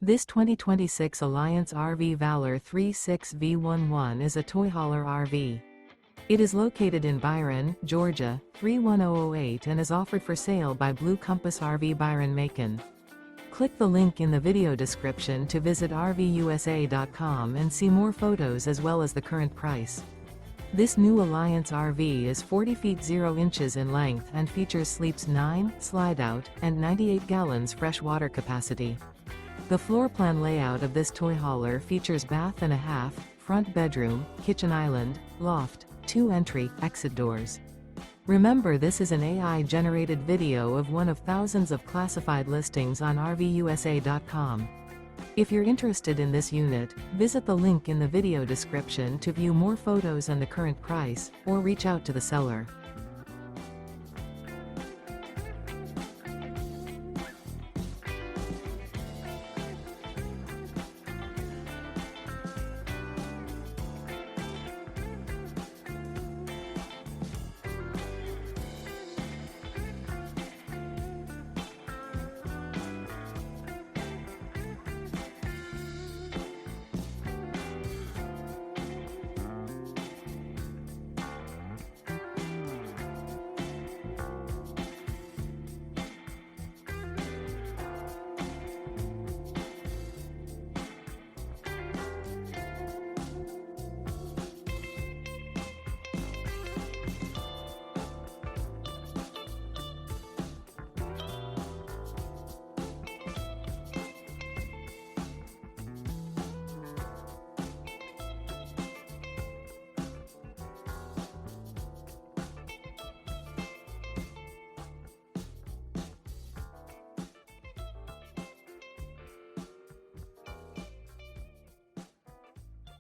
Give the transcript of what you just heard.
This 2026 Alliance RV Valor 36V11 is a toy hauler RV. It is located in Byron, Georgia, 31008 and is offered for sale by Blue Compass RV Byron-Macon. Click the link in the video description to visit RVUSA.com and see more photos as well as the current price. This new Alliance RV is 40 feet 0 inches in length and features sleeps 9, slide-out, and 98 gallons fresh water capacity. The floor plan layout of this toy hauler features bath and a half, front bedroom, kitchen island, loft, 2 entry/exit doors. Remember, this is an AI-generated video of one of thousands of classified listings on RVUSA.com. If you're interested in this unit, visit the link in the video description to view more photos and the current price, or reach out to the seller.